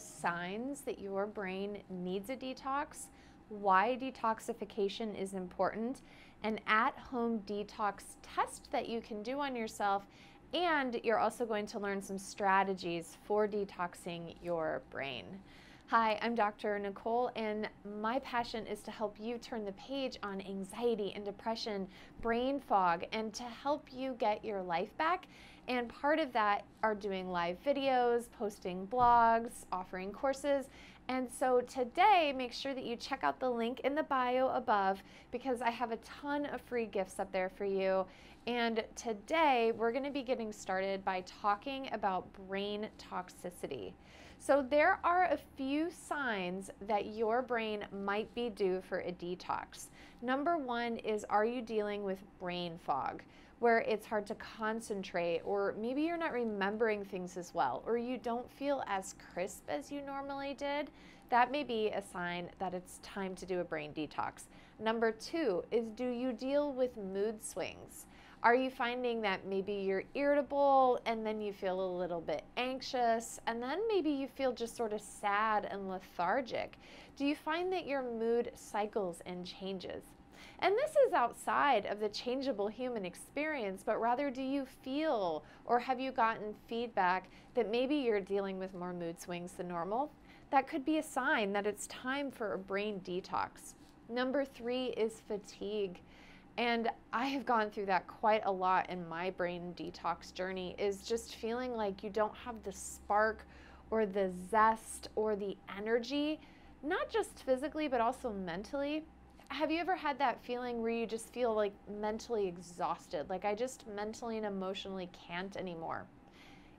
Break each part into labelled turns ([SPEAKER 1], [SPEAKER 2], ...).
[SPEAKER 1] signs that your brain needs a detox, why detoxification is important, an at-home detox test that you can do on yourself, and you're also going to learn some strategies for detoxing your brain. Hi, I'm Dr. Nicole, and my passion is to help you turn the page on anxiety and depression, brain fog, and to help you get your life back. And part of that are doing live videos, posting blogs, offering courses. And so today, make sure that you check out the link in the bio above because I have a ton of free gifts up there for you. And today, we're going to be getting started by talking about brain toxicity. So there are a few signs that your brain might be due for a detox. Number one is, are you dealing with brain fog, where it's hard to concentrate, or maybe you're not remembering things as well, or you don't feel as crisp as you normally did? That may be a sign that it's time to do a brain detox. Number two is, do you deal with mood swings? Are you finding that maybe you're irritable and then you feel a little bit anxious and then maybe you feel just sort of sad and lethargic? Do you find that your mood cycles and changes? And this is outside of the changeable human experience, but rather, do you feel or have you gotten feedback that maybe you're dealing with more mood swings than normal? That could be a sign that it's time for a brain detox. Number three is fatigue. And I have gone through that quite a lot in my brain detox journey, is just feeling like you don't have the spark or the zest or the energy, not just physically, but also mentally. Have you ever had that feeling where you just feel like mentally exhausted? Like, I just mentally and emotionally can't anymore.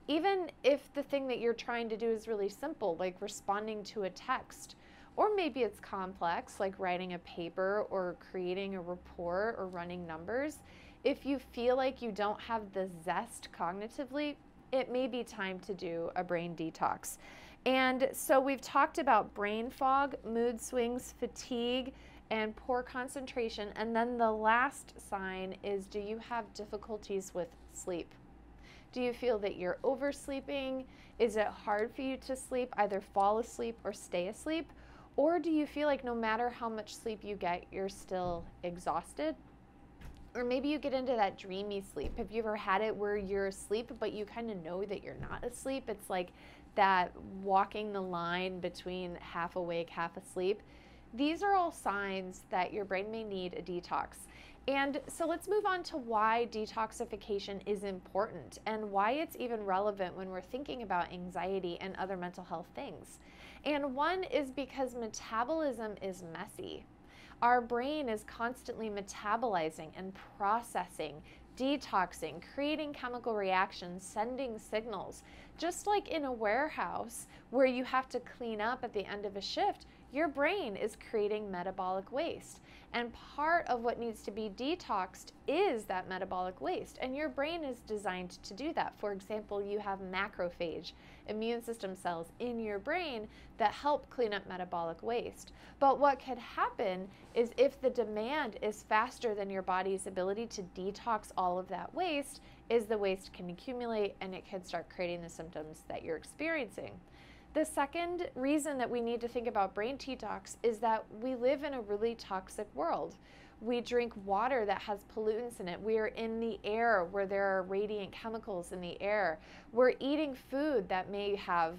[SPEAKER 1] Even if the thing that you're trying to do is really simple, like responding to a text. Or maybe it's complex, like writing a paper or creating a report or running numbers. If you feel like you don't have the zest cognitively, it may be time to do a brain detox. And so we've talked about brain fog, mood swings, fatigue, and poor concentration. And then the last sign is, do you have difficulties with sleep? Do you feel that you're oversleeping? Is it hard for you to sleep, either fall asleep or stay asleep? Or do you feel like no matter how much sleep you get, you're still exhausted? Or maybe you get into that dreamy sleep. Have you ever had it where you're asleep, but you kind of know that you're not asleep? It's like that walking the line between half awake, half asleep. These are all signs that your brain may need a detox. And so let's move on to why detoxification is important and why it's even relevant when we're thinking about anxiety and other mental health things. And one is because metabolism is messy. Our brain is constantly metabolizing and processing, detoxing, creating chemical reactions, sending signals. Just like in a warehouse where you have to clean up at the end of a shift, your brain is creating metabolic waste. And part of what needs to be detoxed is that metabolic waste. And your brain is designed to do that. For example, you have macrophage, immune system cells in your brain that help clean up metabolic waste. But what could happen is, if the demand is faster than your body's ability to detox all of that waste, is the waste can accumulate and it can start creating the symptoms that you're experiencing. The second reason that we need to think about brain detox is that we live in a really toxic world. We drink water that has pollutants in it. We are in the air where there are radiant chemicals in the air. We're eating food that may have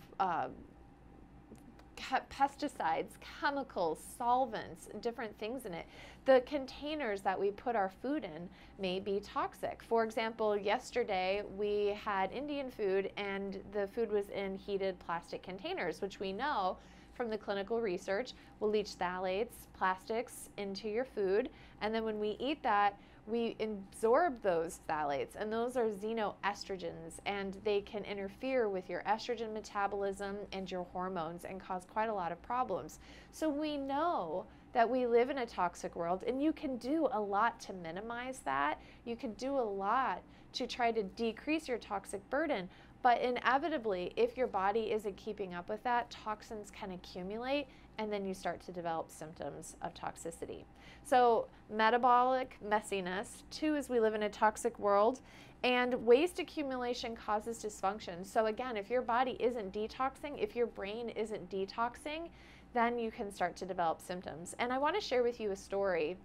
[SPEAKER 1] pesticides, chemicals, solvents, different things in it. The containers that we put our food in may be toxic. For example, yesterday we had Indian food and the food was in heated plastic containers, which we know from the clinical research will leach phthalates, plastics into your food. And then when we eat that, we absorb those phthalates, and those are xenoestrogens, and they can interfere with your estrogen metabolism and your hormones and cause quite a lot of problems. So we know that we live in a toxic world, and you can do a lot to minimize that. You can do a lot to try to decrease your toxic burden, But inevitably, if your body isn't keeping up with that, toxins can accumulate, and then you start to develop symptoms of toxicity. So metabolic messiness, 2 is we live in a toxic world, and waste accumulation causes dysfunction. So again, if your body isn't detoxing, if your brain isn't detoxing, then you can start to develop symptoms. And I want to share with you a story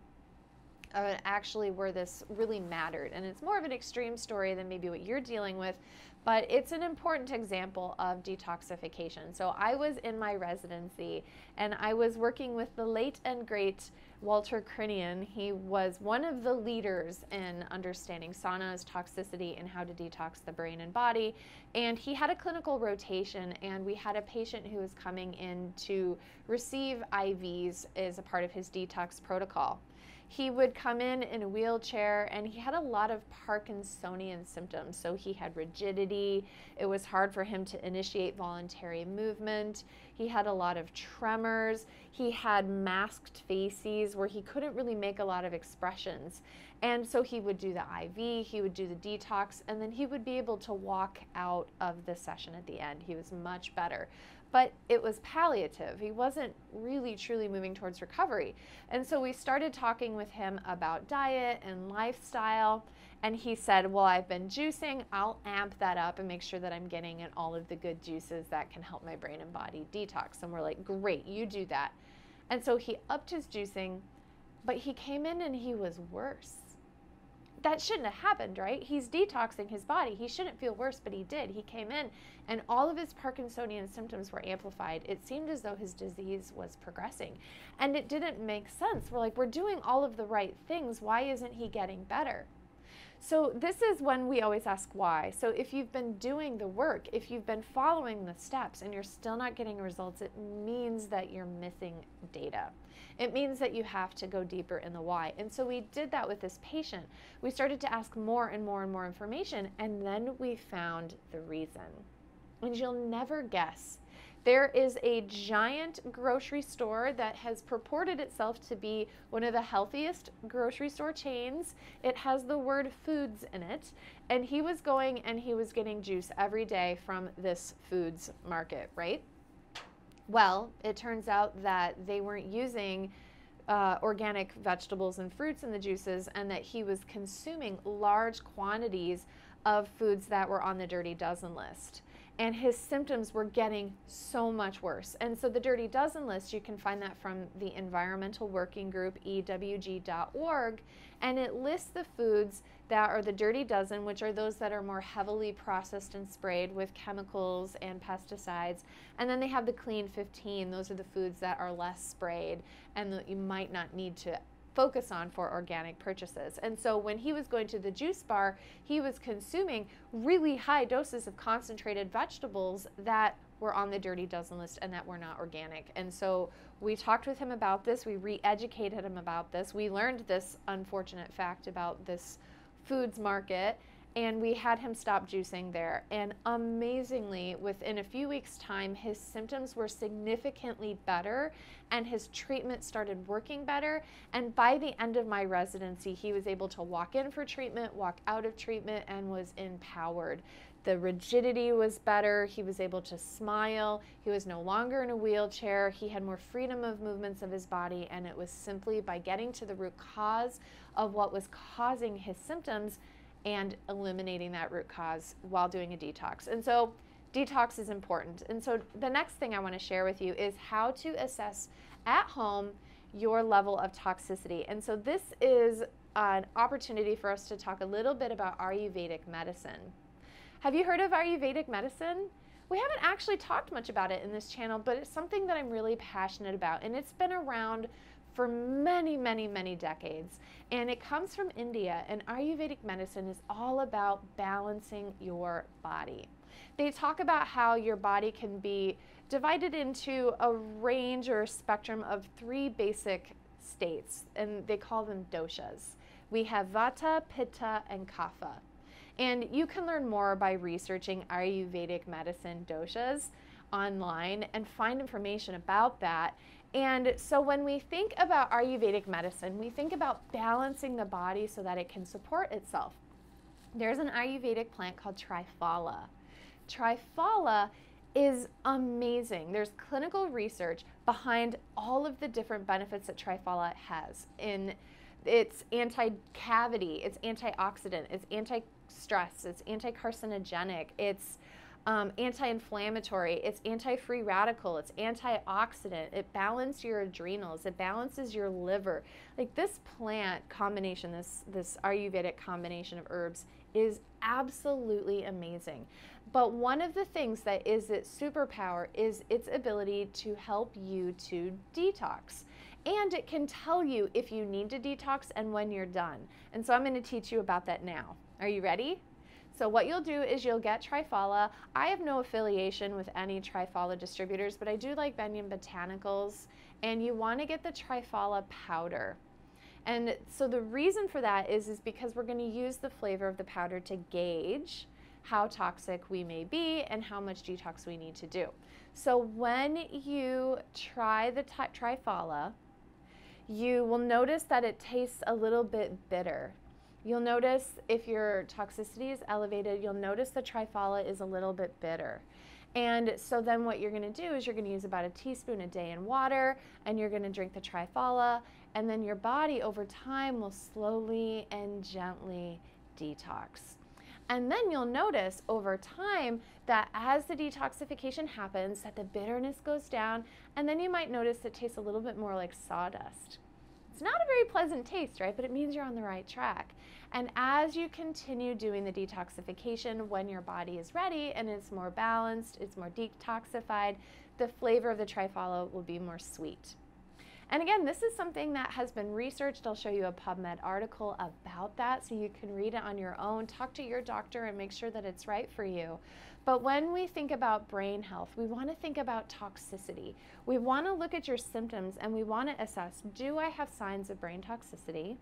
[SPEAKER 1] actually where this really mattered. And it's more of an extreme story than maybe what you're dealing with, but it's an important example of detoxification. So I was in my residency and I was working with the late and great Walter Crinian. He was one of the leaders in understanding saunas, toxicity, and how to detox the brain and body. And he had a clinical rotation, and we had a patient who was coming in to receive IVs as a part of his detox protocol. He would come in a wheelchair, and he had a lot of Parkinsonian symptoms. So he had rigidity. It was hard for him to initiate voluntary movement. He had a lot of tremors. He had masked faces where he couldn't really make a lot of expressions. And so he would do the IV, he would do the detox, and then he would be able to walk out of the session at the end. He was much better. But it was palliative. He wasn't really truly moving towards recovery. And so we started talking with him about diet and lifestyle. And he said, well, I've been juicing. I'll amp that up and make sure that I'm getting in all of the good juices that can help my brain and body detox. And we're like, great, you do that. And so he upped his juicing, but he came in and he was worse. That shouldn't have happened, right? He's detoxing his body. He shouldn't feel worse, but he did. He came in and all of his Parkinsonian symptoms were amplified. It seemed as though his disease was progressing, and it didn't make sense. We're like, we're doing all of the right things. Why isn't he getting better? So this is when we always ask why. So if you've been doing the work, if you've been following the steps and you're still not getting results, it means that you're missing data. It means that you have to go deeper in the why. And so we did that with this patient. We started to ask more and more and more information, and then we found the reason. And you'll never guess. There is a giant grocery store that has purported itself to be one of the healthiest grocery store chains. It has the word foods in it. And he was going and he was getting juice every day from this foods market, right? Well, it turns out that they weren't using organic vegetables and fruits in the juices, and that he was consuming large quantities of foods that were on the Dirty Dozen list. And his symptoms were getting so much worse. And so the Dirty Dozen list, you can find that from the Environmental Working Group, EWG.org, and it lists the foods that are the Dirty Dozen, which are those that are more heavily processed and sprayed with chemicals and pesticides. And then they have the Clean 15. Those are the foods that are less sprayed and that you might not need to focus on for organic purchases. And so when he was going to the juice bar, he was consuming really high doses of concentrated vegetables that were on the Dirty Dozen list and that were not organic. And so we talked with him about this. We re-educated him about this. We learned this unfortunate fact about this foods market, and we had him stop juicing there. And amazingly, within a few weeks' time, his symptoms were significantly better and his treatment started working better. And by the end of my residency, he was able to walk in for treatment, walk out of treatment, and was empowered. The rigidity was better. He was able to smile. He was no longer in a wheelchair. He had more freedom of movements of his body, and it was simply by getting to the root cause of what was causing his symptoms and eliminating that root cause while doing a detox. And so detox is important. And so the next thing I want to share with you is how to assess at home your level of toxicity. And so this is an opportunity for us to talk a little bit about Ayurvedic medicine. Have you heard of Ayurvedic medicine? We haven't actually talked much about it in this channel, but it's something that I'm really passionate about, and it's been around for many, many, many decades. And it comes from India, and Ayurvedic medicine is all about balancing your body. They talk about how your body can be divided into a range or a spectrum of 3 basic states, and they call them doshas. We have Vata, Pitta, and Kapha. And you can learn more by researching Ayurvedic medicine doshas online and find information about that. And so when we think about Ayurvedic medicine, we think about balancing the body so that it can support itself. There's an Ayurvedic plant called Triphala. Triphala is amazing. There's clinical research behind all of the different benefits that Triphala has. It's anti-cavity, it's antioxidant, it's anti-stress, it's anti-carcinogenic, it's anti-inflammatory, it's anti-free radical, it's antioxidant, it balances your adrenals, it balances your liver. Like, this plant combination, this Ayurvedic combination of herbs is absolutely amazing. But one of the things that is its superpower is its ability to help you to detox. And it can tell you if you need to detox and when you're done. And so I'm going to teach you about that now. Are you ready? So what you'll do is you'll get Triphala. I have no affiliation with any Triphala distributors, but I do like Banyan Botanicals. And you want to get the Triphala powder. And so the reason for that is because we're going to use the flavor of the powder to gauge how toxic we may be and how much detox we need to do. So when you try the Triphala, you will notice that it tastes a little bit bitter. You'll notice if your toxicity is elevated, you'll notice the Triphala is a little bit bitter. And so then what you're going to do is you're going to use about a teaspoon a day in water, and you're going to drink the Triphala, and then your body over time will slowly and gently detox. And then you'll notice over time that as the detoxification happens, that the bitterness goes down, and then you might notice it tastes a little bit more like sawdust. It's not a very pleasant taste, right? But it means you're on the right track. And as you continue doing the detoxification, when your body is ready and it's more balanced, it's more detoxified, the flavor of the Triphala will be more sweet. And again, this is something that has been researched. I'll show you a PubMed article about that so you can read it on your own. Talk to your doctor and make sure that it's right for you. But when we think about brain health, we want to think about toxicity. We want to look at your symptoms and we want to assess, do I have signs of brain toxicity?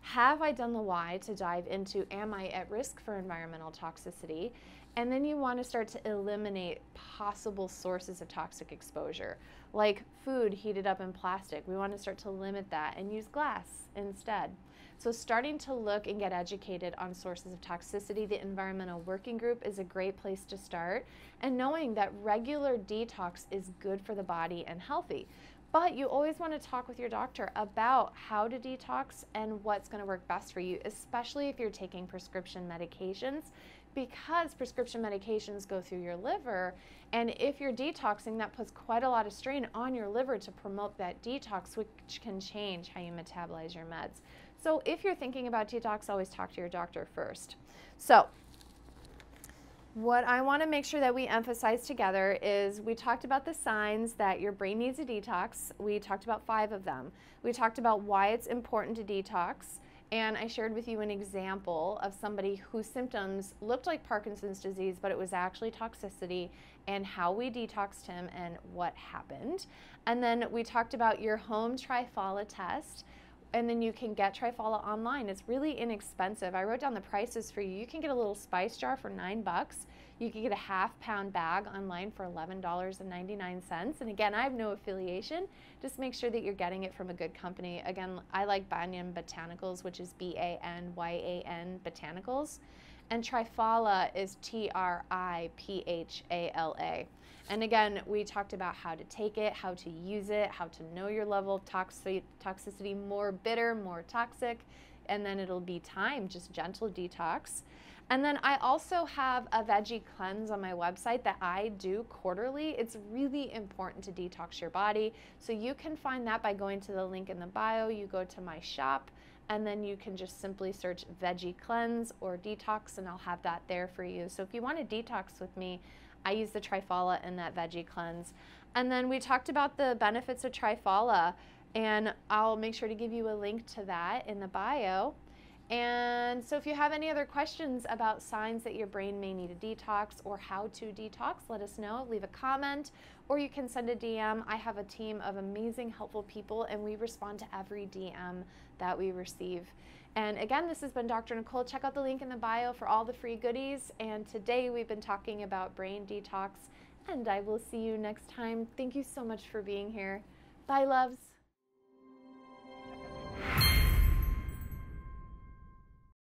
[SPEAKER 1] Have I done the why to dive into, am I at risk for environmental toxicity? And then you want to start to eliminate possible sources of toxic exposure, like food heated up in plastic. We want to start to limit that and use glass instead. So starting to look and get educated on sources of toxicity, the Environmental Working Group is a great place to start, and knowing that regular detox is good for the body and healthy. But you always want to talk with your doctor about how to detox and what's going to work best for you, especially if you're taking prescription medications, because prescription medications go through your liver, and if you're detoxing, that puts quite a lot of strain on your liver to promote that detox, which can change how you metabolize your meds. So if you're thinking about detox, always talk to your doctor first. So what I want to make sure that we emphasize together is we talked about the signs that your brain needs a detox. We talked about 5 of them. We talked about why it's important to detox. And I shared with you an example of somebody whose symptoms looked like Parkinson's disease, but it was actually toxicity, and how we detoxed him and what happened. And then we talked about your home Triphala test. And then you can get Triphala online. It's really inexpensive. I wrote down the prices for you. You can get a little spice jar for $9. You can get a half-pound bag online for $11.99. And again, I have no affiliation. Just make sure that you're getting it from a good company. Again, I like Banyan Botanicals, which is B-A-N-Y-A-N Botanicals. And Triphala is Triphala. And again, we talked about how to take it, how to use it, how to know your level of toxicity, more bitter, more toxic, and then it'll be time, just gentle detox. And then I also have a veggie cleanse on my website that I do quarterly. It's really important to detox your body. So you can find that by going to the link in the bio. You go to my shop, and then you can just simply search veggie cleanse or detox, and I'll have that there for you. So if you want to detox with me, I use the Triphala in that veggie cleanse. And then we talked about the benefits of Triphala, and I'll make sure to give you a link to that in the bio. And so if you have any other questions about signs that your brain may need a detox or how to detox, let us know. Leave a comment, or you can send a DM. I have a team of amazing, helpful people, and we respond to every DM that we receive. And again, this has been Dr. Nicole. Check out the link in the bio for all the free goodies. And today we've been talking about brain detox, and I will see you next time. Thank you so much for being here. Bye, loves.